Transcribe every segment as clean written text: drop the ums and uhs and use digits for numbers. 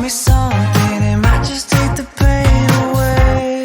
me something, it might just take the pain away.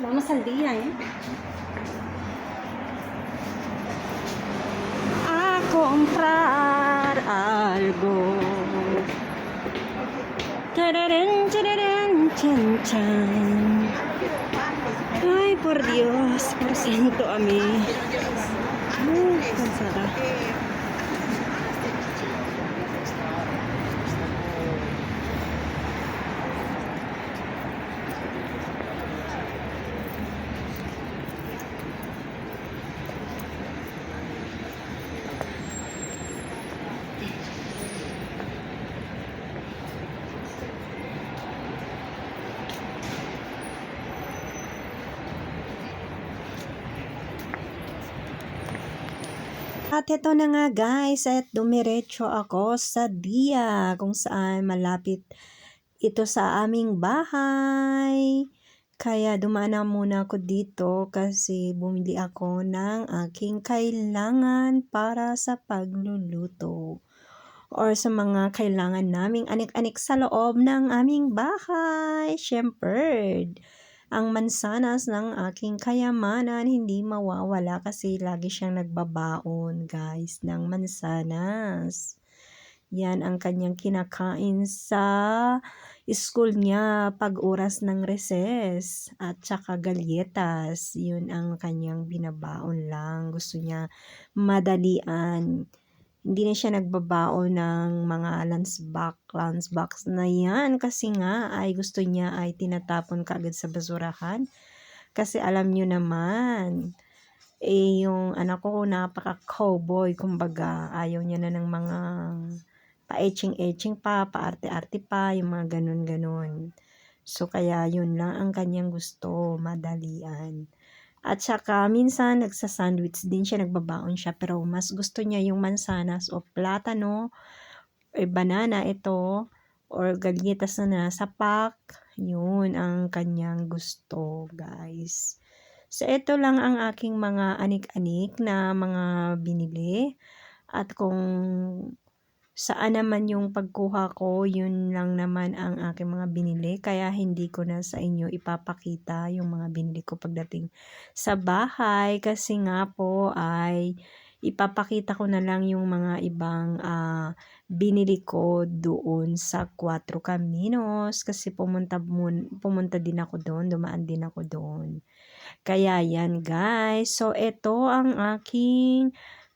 Vamos al día, a comprar algo. Tararán, tararán, chan, chan. Ay, por Dios, por santo a mí. Cansada. At ito na nga guys, at dumiretso ako sa Dia kung saan malapit ito sa aming bahay. Kaya dumaan na muna ako dito kasi bumili ako ng aking kailangan para sa pagluluto or sa mga kailangan naming anik-anik sa loob ng aming bahay. Siyempre, ang mansanas ng aking kayamanan hindi mawawala kasi lagi siyang nagbabaon guys ng mansanas. Yan ang kanyang kinakain sa school niya pag oras ng recess at saka galyetas. Yun ang kanyang binabaon lang. Gusto niya madalian. Hindi na siya nagbabaon ng mga lunchbox na yan kasi nga ay gusto niya ay tinatapon kaagad sa basurahan. Kasi alam niyo naman, yung anak ko napaka-cowboy, kumbaga ayaw niya na ng mga pa-etching-etching pa, pa-arte-arte pa, yung mga ganun-ganun. So kaya yun lang ang kanyang gusto, madalian. At saka minsan nagsa-sandwich din siya, nagbabaon siya, pero mas gusto niya yung mansanas o platano o banana ito or galyetas na nasa pack. Yun ang kanyang gusto, guys. So ito lang ang aking mga anik-anik na mga binili. At kung saan naman yung pagkuha ko, yun lang naman ang aking mga binili. Kaya hindi ko na sa inyo ipapakita yung mga binili ko pagdating sa bahay. Kasi nga po ay ipapakita ko na lang yung mga ibang binili ko doon sa Cuatro Caminos. Kasi pumunta din ako doon, dumaan din ako doon. Kaya yan guys. So ito ang aking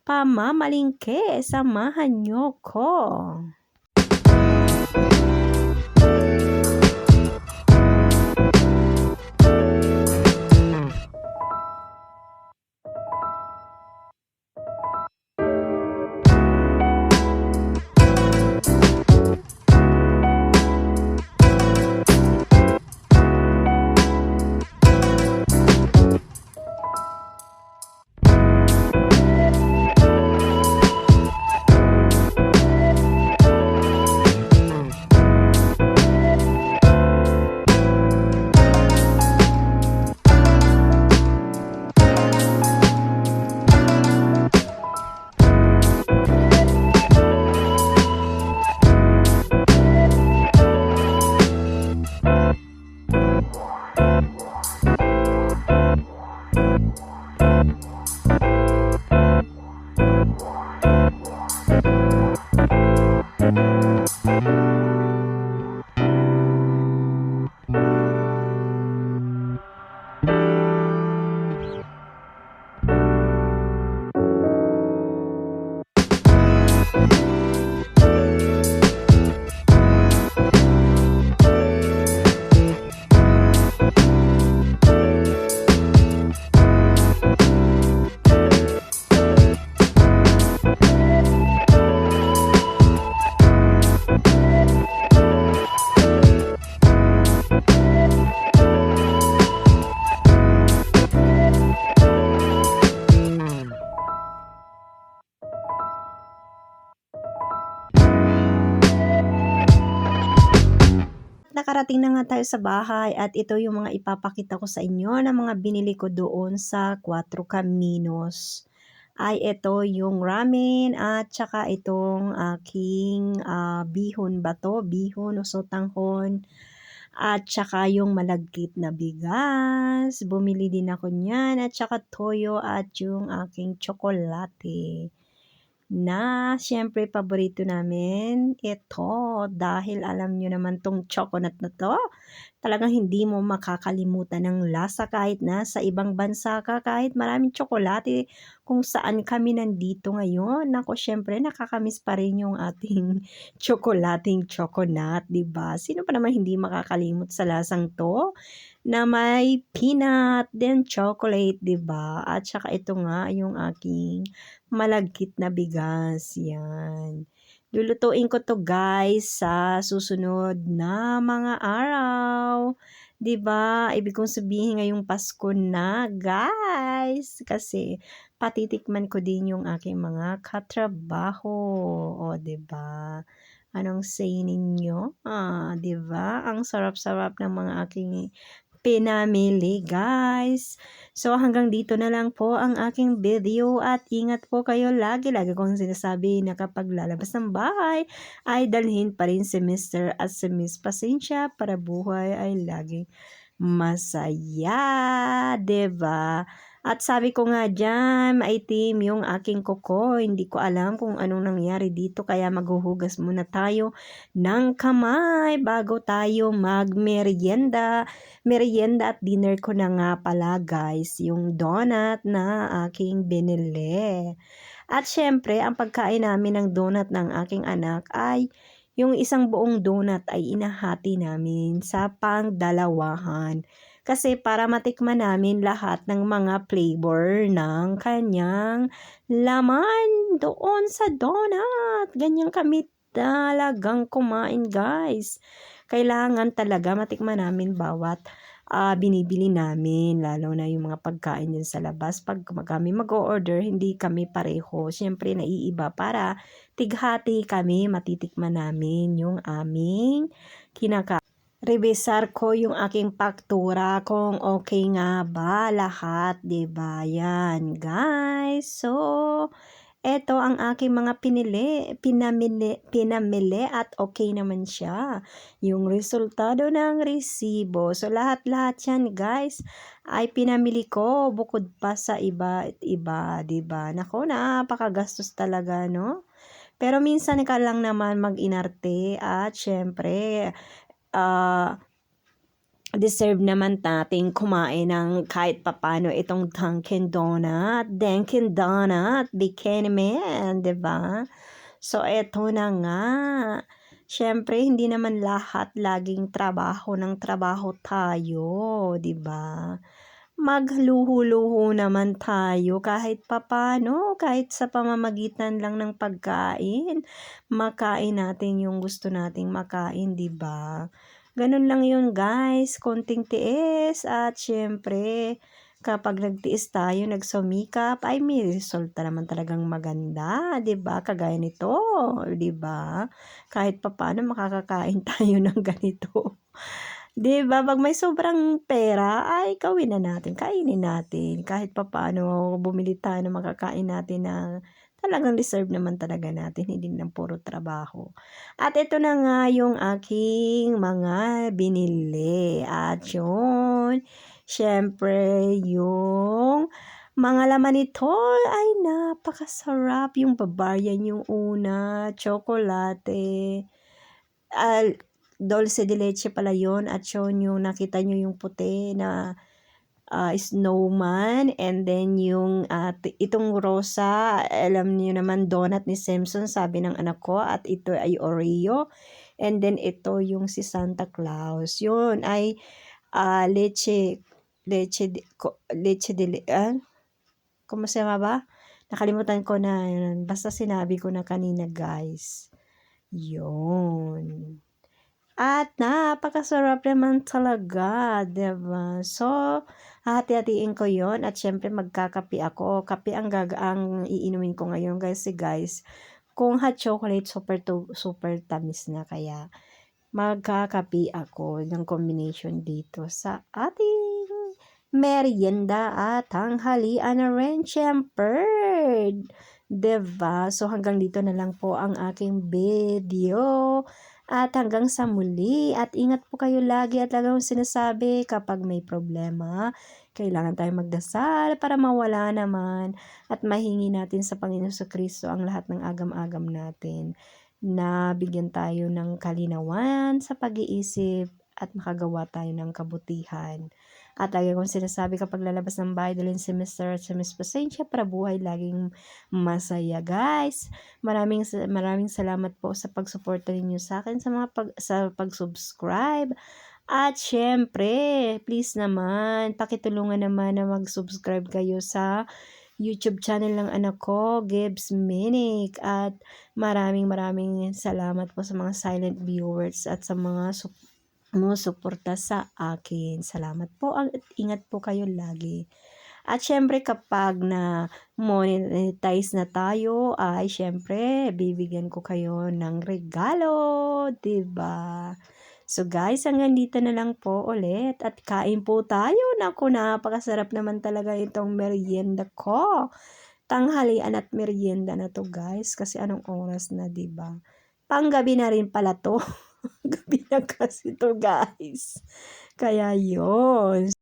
pamamalingke, samahan nyo ko. nakarating na nga tayo sa bahay at ito yung mga ipapakita ko sa inyo na mga binili ko doon sa Cuatro Caminos. Ay ito yung ramen at saka itong aking bihon ba to? Bihon o sotanghon. At saka yung malagkit na bigas. Bumili din ako niyan at saka toyo at yung aking tsokolate na siyempre paborito namin ito dahil alam nyo naman tong chocolate na to, talagang hindi mo makakalimutan ng lasa kahit nasa ibang bansa ka, kahit maraming tsokolate kung saan kami nandito ngayon. Nako, siyempre nakakamiss pa rin yung ating tsokolating chocolate, 'di ba? Sino pa naman hindi makakalimot sa lasang to na may peanut, then chocolate, 'di ba? At saka ito nga yung aking malagkit na bigas, yan. Lulutuin ko 'to guys sa susunod na mga araw. 'Di ba? Ibig kong sabihin ngayong Pasko na guys. Kasi patitikman ko din yung aking mga katrabaho. O 'di ba? Anong say ninyo? 'Di ba? Ang sarap-sarap ng mga aking pinamili guys. So hanggang dito na lang po ang aking video at ingat po kayo lagi. Lagi kong sinasabi na kapag lalabas ng bahay ay dalhin pa rin si Mr. at si Miss Pasensya para buhay ay laging masaya, 'di ba? At sabi ko nga diyan, maitim yung aking kuko. Hindi ko alam kung anong nangyari dito kaya maghuhugas muna tayo ng kamay bago tayo magmeryenda. Merienda at dinner ko na nga pala guys, yung donut na aking binili. At syempre, ang pagkain namin ng donut ng aking anak ay yung isang buong donut ay inahati namin sa pangdalawahan. Kasi para matikman namin lahat ng mga flavor ng kanyang laman doon sa donut. Ganyan kami talagang kumain guys. Kailangan talaga matikman namin bawat binibili namin, lalo na yung mga pagkain dyan sa labas. Pag kami mag-o-order, hindi kami pareho. Siyempre, naiiba para tighati kami, matitikman namin yung aming kinakain. Revisar ko yung aking faktura kung okay nga ba lahat, 'di ba? Yan, guys. So, eto ang aking mga pinamili at okay naman siya. Yung resultado ng resibo. So, lahat-lahat yan guys ay pinamili ko bukod pa sa iba at iba, 'di ba? Nako, napakagastos talaga, no? Pero minsan ka lang naman mag-inarte at syempre, deserve naman nating kumain ng kahit papano itong Dunkin' Donut, Bikini Man, 'di ba? So, eto na nga. Siyempre, hindi naman lahat laging trabaho ng trabaho tayo, 'di ba? Magluho-luho naman tayo kahit papano, kahit sa pamamagitan lang ng pagkain. Makain natin yung gusto nating makain, 'di ba? Ganun lang yun guys, konting tiis at syempre kapag nagtiis tayo, nagsumikap, ay may resulta naman talagang maganda, 'di ba? Kagaya nito, 'di ba? Kahit papaano makakakain tayo ng ganito. 'Di ba? Pag may sobrang pera, ay gawin na natin, kainin natin. Kahit papaano bumili tayo ng makakain natin na talagang deserve naman talaga natin, hindi lang puro trabaho. At ito na nga yung aking mga binili. At yun, syempre yung mga laman nito ay napakasarap. Yung Bavarian yung una, chocolate, dulce de leche pala yun. At yun yung nakita nyo yung puti na snowman, and then yung itong rosa, alam niyo naman donut ni Simpson, sabi ng anak ko, at ito ay Oreo, and then ito yung si Santa Claus, yun ay leche kumasama ba? Nakalimutan ko na yun, basta sinabi ko na kanina guys, yun. At napakasarap naman talaga, 'di ba? So, hahati-hatiin ko 'yon at syempre magkakape ako. Kape ang iinumin ko ngayon kasi guys, kung hot chocolate super tamis na kaya magkakape ako ng combination dito sa ating merienda at tanghalian na rin, syempre. Diba? So, hanggang dito na lang po ang aking video. At hanggang sa muli. At ingat po kayo lagi at lagi kong sinasabi kapag may problema, kailangan tayong magdasal para mawala naman at mahingi natin sa Panginoon Kristo ang lahat ng agam-agam natin na bigyan tayo ng kalinawan sa pag-iisip at makagawa tayo ng kabutihan. At lagi kong sinasabi kapag lalabas ng bahay, dalhin si Mr. at si Miss Pasensya para buhay laging masaya, guys. Maraming salamat po sa pagsuporta ninyo sa akin sa pag-subscribe. At syempre, please naman, pakitulungan naman na mag-subscribe kayo sa YouTube channel ng anak ko, Gibbs Minik. At maraming salamat po sa mga silent viewers at sa mga sumusuporta sa akin. Salamat po at ingat po kayo lagi. At syempre kapag na monetize na tayo ay syempre bibigyan ko kayo ng regalo, 'di ba? So guys, hanggang dito na lang po ulit at kain po tayo. Naku, napakasarap naman talaga itong merienda ko. Tanghalian at merienda na to, guys, kasi anong oras na, 'di ba? Panggabi na rin pala to. Gabi na kasi to, guys. Kaya 'yon.